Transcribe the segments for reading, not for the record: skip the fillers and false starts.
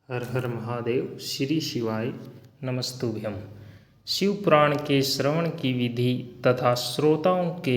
हर हर महादेव। श्री शिवाय नमस्तुभ्यम। शिव पुराण के श्रवण की विधि तथा श्रोताओं के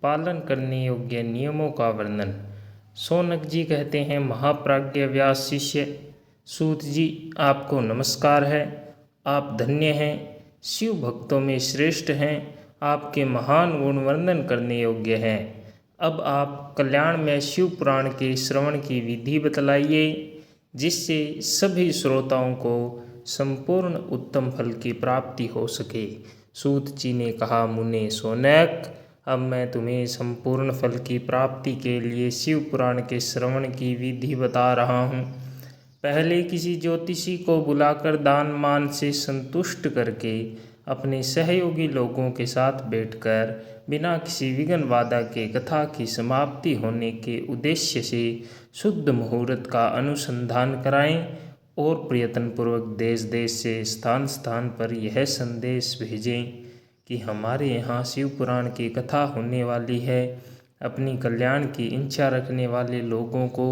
पालन करने योग्य नियमों का वर्णन। शौनक जी कहते हैं, महाप्राज्ञ व्यास शिष्य सूत जी, आपको नमस्कार है। आप धन्य हैं, शिव भक्तों में श्रेष्ठ हैं। आपके महान गुण वर्णन करने योग्य हैं। अब आप कल्याण में शिव पुराण के श्रवण की विधि बतलाइए, जिससे सभी श्रोताओं को संपूर्ण उत्तम फल की प्राप्ति हो सके। सूत जी ने कहा, मुने शौनक, अब मैं तुम्हें संपूर्ण फल की प्राप्ति के लिए शिव पुराण के श्रवण की विधि बता रहा हूँ। पहले किसी ज्योतिषी को बुलाकर दान मान से संतुष्ट करके अपने सहयोगी लोगों के साथ बैठकर बिना किसी विघ्न बाधा के कथा की समाप्ति होने के उद्देश्य से शुद्ध मुहूर्त का अनुसंधान कराएं और प्रयत्नपूर्वक देश देश से स्थान स्थान पर यह संदेश भेजें कि हमारे यहाँ शिव पुराण की कथा होने वाली है। अपनी कल्याण की इच्छा रखने वाले लोगों को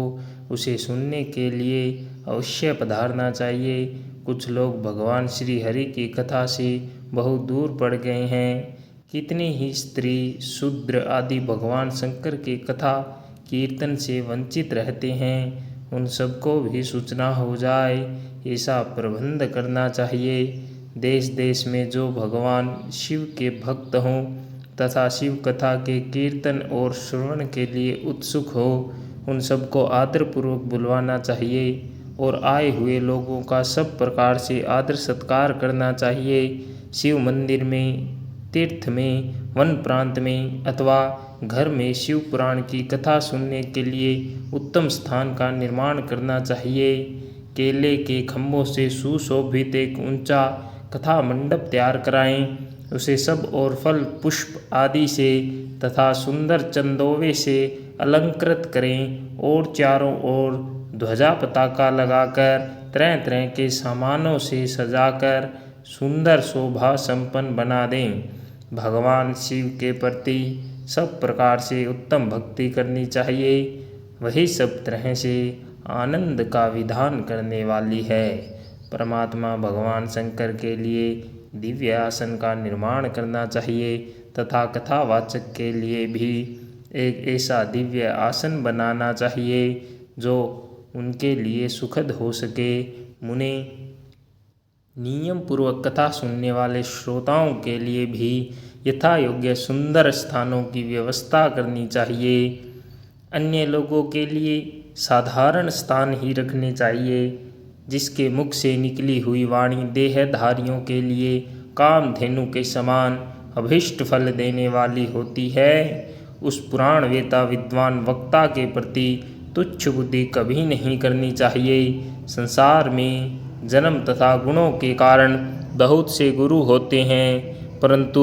उसे सुनने के लिए अवश्य पधारना चाहिए। कुछ लोग भगवान श्री हरि की कथा से बहुत दूर पड़ गए हैं। कितनी ही स्त्री शूद्र आदि भगवान शंकर की कथा कीर्तन से वंचित रहते हैं। उन सबको भी सूचना हो जाए, ऐसा प्रबंध करना चाहिए। देश देश में जो भगवान शिव के भक्त हों तथा शिव कथा के कीर्तन और श्रवण के लिए उत्सुक हो, उन सबको आदरपूर्वक बुलवाना चाहिए और आए हुए लोगों का सब प्रकार से आदर सत्कार करना चाहिए। शिव मंदिर में, तीर्थ में, वन प्रांत में अथवा घर में शिव पुराण की कथा सुनने के लिए उत्तम स्थान का निर्माण करना चाहिए। केले के खम्भों से सुशोभित एक ऊंचा कथा मंडप तैयार कराएं। उसे सब और फल पुष्प आदि से तथा सुंदर चंदोवे से अलंकृत करें और चारों ओर ध्वजा पताका लगाकर तरह तरह के सामानों से सजाकर सुंदर शोभा संपन्न बना दें। भगवान शिव के प्रति सब प्रकार से उत्तम भक्ति करनी चाहिए। वही सब तरह से आनंद का विधान करने वाली है। परमात्मा भगवान शंकर के लिए दिव्य आसन का निर्माण करना चाहिए तथा कथावाचक के लिए भी एक ऐसा दिव्य आसन बनाना चाहिए जो उनके लिए सुखद हो सके। मुने, नियम पूर्वक कथा सुनने वाले श्रोताओं के लिए भी यथा योग्य सुंदर स्थानों की व्यवस्था करनी चाहिए। अन्य लोगों के लिए साधारण स्थान ही रखने चाहिए। जिसके मुख से निकली हुई वाणी देहधारियों के लिए कामधेनु के समान अभीष्ट फल देने वाली होती है, उस पुराण वेता विद्वान वक्ता के प्रति तुच्छ बुद्धि कभी नहीं करनी चाहिए। संसार में जन्म तथा गुणों के कारण बहुत से गुरु होते हैं, परंतु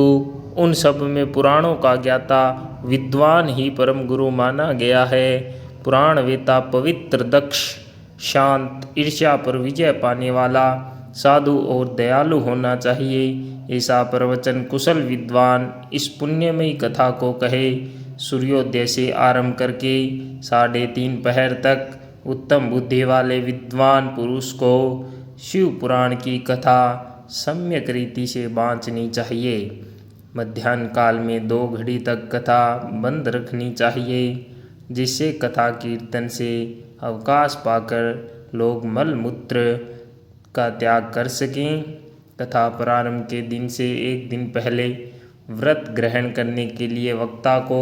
उन सब में पुराणों का ज्ञाता विद्वान ही परम गुरु माना गया है। पुराण वेता पवित्र, दक्ष, शांत, ईर्ष्या पर विजय पाने वाला, साधु और दयालु होना चाहिए। ऐसा प्रवचन कुशल विद्वान इस पुण्यमयी कथा को कहे। सूर्योदय से आरंभ करके 3:30 पहर तक उत्तम बुद्धि वाले विद्वान पुरुष को शिव पुराण की कथा सम्यक रीति से बाँचनी चाहिए। मध्याह्न काल में 2 घड़ी तक कथा बंद रखनी चाहिए, जिससे कथा कीर्तन से अवकाश पाकर लोग मल मूत्र का त्याग कर सकें। कथा प्रारंभ के दिन से एक दिन पहले व्रत ग्रहण करने के लिए वक्ता को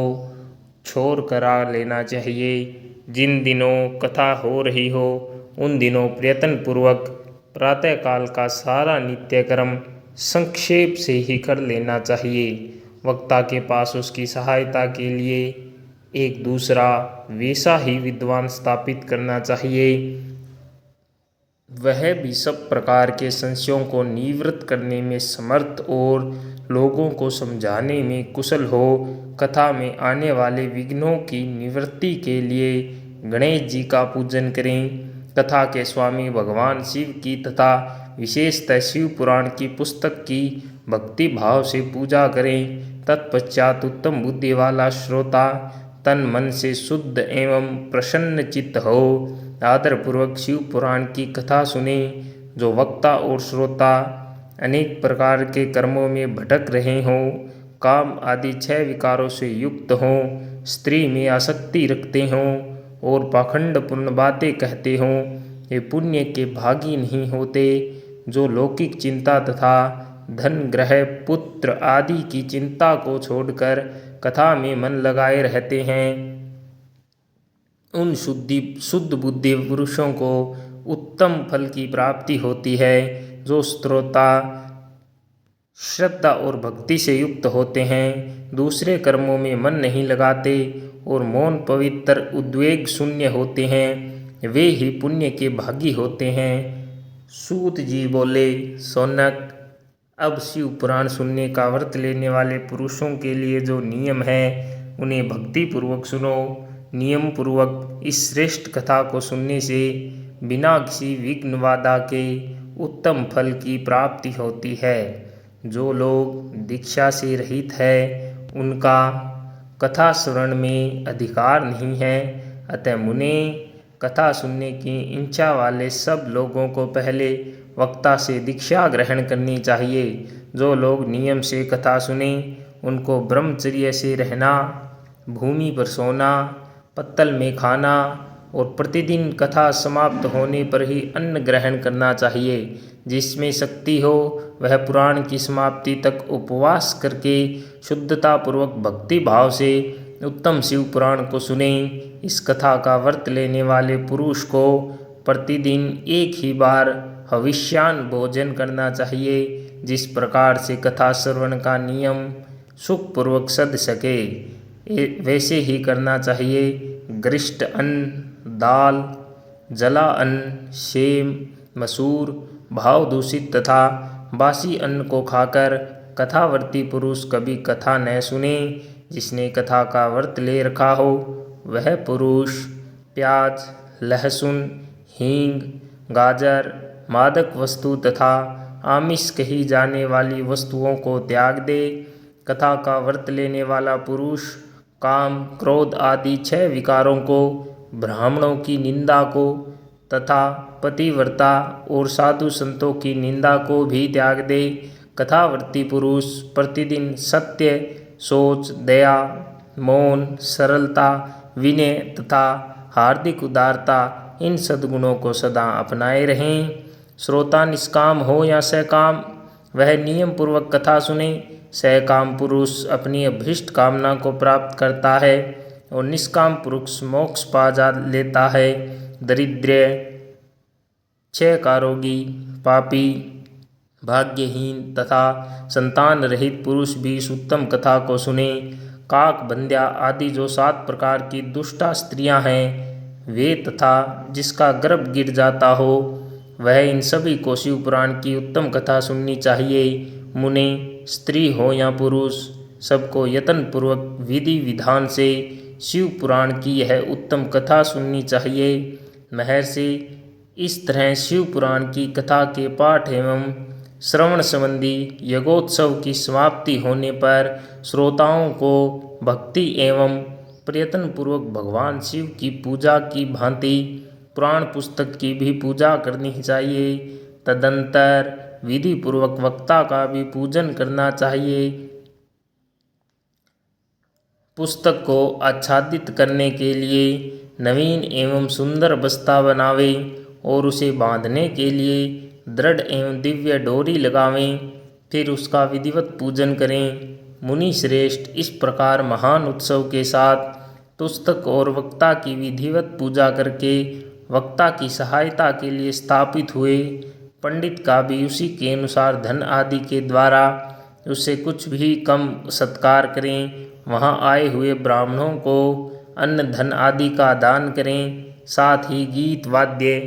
छोर करा लेना चाहिए। जिन दिनों कथा हो रही हो उन दिनों प्रयत्नपूर्वक प्रातःकाल का सारा नित्यक्रम संक्षेप से ही कर लेना चाहिए। वक्ता के पास उसकी सहायता के लिए एक दूसरा वैसा ही विद्वान स्थापित करना चाहिए। वह भी सब प्रकार के संशयों को निवृत्त करने में समर्थ और लोगों को समझाने में कुशल हो। कथा में आने वाले विघ्नों की निवृत्ति के लिए गणेश जी का पूजन करें। कथा के स्वामी भगवान शिव की तथा विशेषतः शिव पुराण की पुस्तक की भक्ति भाव से पूजा करें। तत्पश्चात उत्तम बुद्धि वाला श्रोता तन मन से शुद्ध एवं प्रसन्न चित्त हो आदरपूर्वक शिव पुराण की कथा सुने। जो वक्ता और श्रोता अनेक प्रकार के कर्मों में भटक रहे हों, काम आदि 6 विकारों से युक्त हों, स्त्री में आसक्ति रखते हों और पाखंडपूर्ण बातें कहते हों, ये पुण्य के भागी नहीं होते। जो लौकिक चिंता तथा धन, ग्रह, पुत्र आदि की चिंता को छोड़कर कथा में मन लगाए रहते हैं, उन शुद्ध बुद्धि पुरुषों को उत्तम फल की प्राप्ति होती है। जो श्रोता श्रद्धा और भक्ति से युक्त होते हैं, दूसरे कर्मों में मन नहीं लगाते और मौन, पवित्र, उद्वेग शून्य होते हैं, वे ही पुण्य के भागी होते हैं। सूत जी बोले, सौनक, अब शिव पुराण सुनने का व्रत लेने वाले पुरुषों के लिए जो नियम है उन्हें भक्ति पूर्वक सुनो। नियम पूर्वक इस श्रेष्ठ कथा को सुनने से बिना किसी विघ्न बाधा के उत्तम फल की प्राप्ति होती है। जो लोग दीक्षा से रहित है उनका कथा श्रवण में अधिकार नहीं है, अतः मुने कथा सुनने की इच्छा वाले सब लोगों को पहले वक्ता से दीक्षा ग्रहण करनी चाहिए। जो लोग नियम से कथा सुने उनको ब्रह्मचर्य से रहना, भूमि पर सोना, पत्तल में खाना और प्रतिदिन कथा समाप्त होने पर ही अन्न ग्रहण करना चाहिए। जिसमें शक्ति हो वह पुराण की समाप्ति तक उपवास करके शुद्धता पूर्वक भक्ति भाव से उत्तम शिव पुराण को सुने। इस कथा का व्रत लेने वाले पुरुष को प्रतिदिन एक ही बार हविष्यान्न भोजन करना चाहिए। जिस प्रकार से कथा श्रवण का नियम सुखपूर्वक सध सके वैसे ही करना चाहिए। गरिष्ठ अन्न, दाल, जला अन्न, सेम, मसूर, भाव दूषित तथा बासी अन्न को खाकर कथावर्ती पुरुष कभी कथा न सुने। जिसने कथा का व्रत ले रखा हो वह पुरुष प्याज, लहसुन, हींग, गाजर, मादक वस्तु तथा आमिष कही जाने वाली वस्तुओं को त्याग दे। कथा का व्रत लेने वाला पुरुष काम, क्रोध आदि 6 विकारों को, ब्राह्मणों की निंदा को तथा पतिव्रता और साधु संतों की निंदा को भी त्याग दे। कथावर्ती पुरुष प्रतिदिन सत्य, सोच, दया, मौन, सरलता, विनय तथा हार्दिक उदारता इन सद्गुणों को सदा अपनाए रहें। श्रोता निष्काम हो या सकाम वह नियम पूर्वक कथा सुने। सकाम पुरुष अपनी अभीष्ट कामना को प्राप्त करता है और निष्काम पुरुष मोक्ष पा जा लेता है। दरिद्र, क्षयकारोगी, पापी, भाग्यहीन तथा संतान रहित पुरुष भी इस उत्तम कथा को सुने। काक, बंध्या आदि जो 7 प्रकार की दुष्टा स्त्रियां हैं वे तथा जिसका गर्भ गिर जाता हो वह इन सभी को शिव पुराण की उत्तम कथा सुननी चाहिए। मुने, स्त्री हो या पुरुष, सबको यत्न पूर्वक विधि विधान से शिव पुराण की यह उत्तम कथा सुननी चाहिए। महर्षि, इस तरह शिव पुराण की कथा के पाठ एवं श्रवण संबंधी यज्ञोत्सव की समाप्ति होने पर श्रोताओं को भक्ति एवं प्रयत्न पूर्वक भगवान शिव की पूजा की भांति पुराण पुस्तक की भी पूजा करनी चाहिए। तदंतर विधि पूर्वक वक्ता का भी पूजन करना चाहिए। पुस्तक को आच्छादित करने के लिए नवीन एवं सुंदर बस्ता बनावे और उसे बांधने के लिए दृढ़ एवं दिव्य डोरी लगावें, फिर उसका विधिवत पूजन करें। मुनि श्रेष्ठ, इस प्रकार महान उत्सव के साथ पुस्तक और वक्ता की विधिवत पूजा करके वक्ता की सहायता के लिए स्थापित हुए। पंडित का भी उसी के अनुसार धन आदि के द्वारा उससे कुछ भी कम सत्कार करें। वहाँ आए हुए ब्राह्मणों को अन्न धन आदि का दान करें। साथ ही गीत, वाद्य,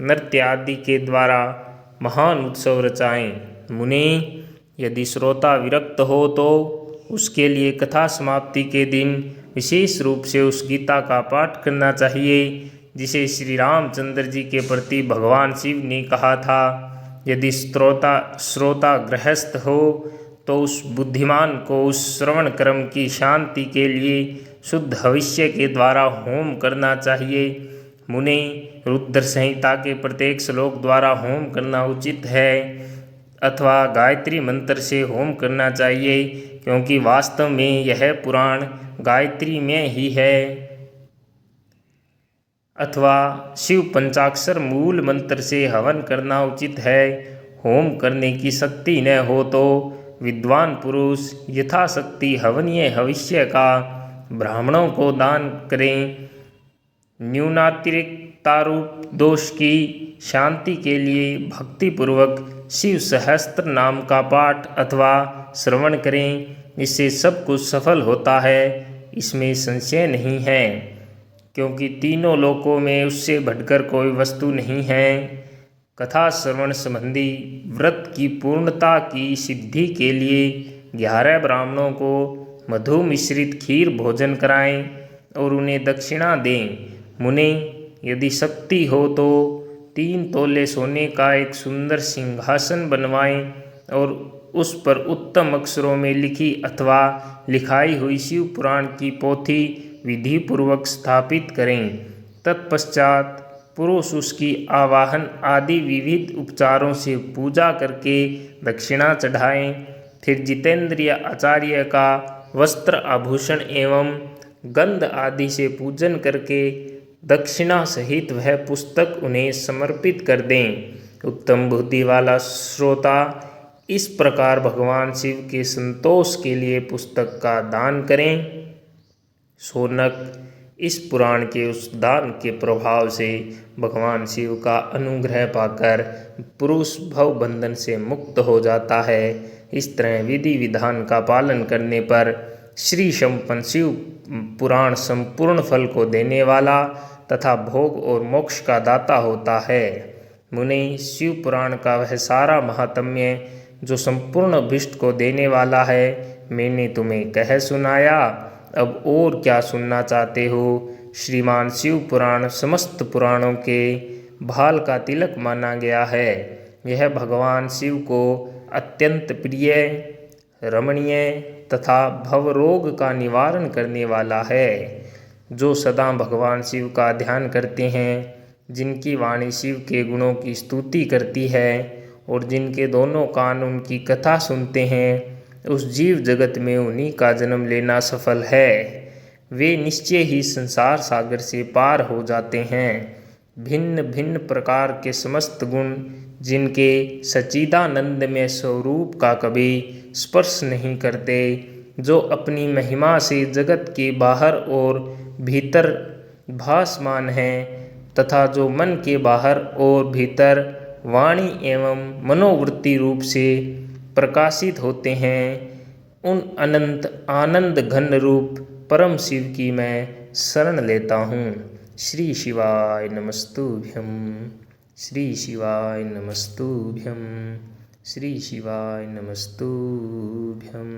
नृत्य आदि के द्वारा महान उत्सव रचाएं। मुने, यदि श्रोता विरक्त हो तो उसके लिए कथा समाप्ति के दिन विशेष रूप से उस गीता का पाठ करना चाहिए जिसे श्री रामचंद्र जी के प्रति भगवान शिव ने कहा था। यदि श्रोता गृहस्थ हो तो उस बुद्धिमान को उस श्रवण क्रम की शांति के लिए शुद्ध हविष्य के द्वारा होम करना चाहिए। मुने, रुद्र संहिता के प्रत्येक श्लोक द्वारा होम करना उचित है अथवा गायत्री मंत्र से होम करना चाहिए, क्योंकि वास्तव में यह पुराण गायत्री में ही है। अथवा शिव पंचाक्षर मूल मंत्र से हवन करना उचित है। होम करने की शक्ति न हो तो विद्वान पुरुष यथाशक्ति हवनीय हविष्य का ब्राह्मणों को दान करें। न्यूनातिरिक्तारूप दोष की शांति के लिए भक्तिपूर्वक शिव सहस्त्र नाम का पाठ अथवा श्रवण करें। इससे सब कुछ सफल होता है, इसमें संशय नहीं है, क्योंकि तीनों लोकों में उससे बढ़कर कोई वस्तु नहीं है। कथा श्रवण संबंधी व्रत की पूर्णता की सिद्धि के लिए 11 ब्राह्मणों को मधु मिश्रित खीर भोजन कराएं और उन्हें दक्षिणा दें। मुने, यदि शक्ति हो तो 3 तोले सोने का एक सुंदर सिंहासन बनवाएं और उस पर उत्तम अक्षरों में लिखी अथवा लिखाई हुई शिव पुराण की पोथी विधि पूर्वक स्थापित करें। तत्पश्चात पुरुष उसकी आवाहन आदि विविध उपचारों से पूजा करके दक्षिणा चढ़ाएं। फिर जितेंद्रिय आचार्य का वस्त्र आभूषण एवं गंध आदि से पूजन करके दक्षिणा सहित वह पुस्तक उन्हें समर्पित कर दें। उत्तम बुद्धि वाला श्रोता इस प्रकार भगवान शिव के संतोष के लिए पुस्तक का दान करें। शौनक, इस पुराण के उस दान के प्रभाव से भगवान शिव का अनुग्रह पाकर पुरुष भव बंधन से मुक्त हो जाता है। इस तरह विधि विधान का पालन करने पर श्री संपन्न शिव पुराण संपूर्ण फल को देने वाला तथा भोग और मोक्ष का दाता होता है। मुने, शिव पुराण का वह सारा महात्म्य जो संपूर्ण अभीष्ट को देने वाला है, मैंने तुम्हें कह सुनाया। अब और क्या सुनना चाहते हो? श्रीमान शिव पुराण समस्त पुराणों के भाल का तिलक माना गया है। यह भगवान शिव को अत्यंत प्रिय, रमणीय तथा भवरोग का निवारण करने वाला है। जो सदा भगवान शिव का ध्यान करते हैं, जिनकी वाणी शिव के गुणों की स्तुति करती है और जिनके दोनों कान उनकी कथा सुनते हैं, उस जीव जगत में उन्हीं का जन्म लेना सफल है। वे निश्चय ही संसार सागर से पार हो जाते हैं। भिन्न भिन्न प्रकार के समस्त गुण जिनके सच्चिदानंद में स्वरूप का कभी स्पर्श नहीं करते, जो अपनी महिमा से जगत के बाहर और भीतर भासमान हैं तथा जो मन के बाहर और भीतर वाणी एवं मनोवृत्ति रूप से प्रकाशित होते हैं, उन अनंत आनंद घन रूप परम शिव की मैं शरण लेता हूँ। श्री शिवाय नमस्तुभ्यं। श्री शिवाय नमस्तुभ्यं। श्री शिवाय नमस्तुभ्यं।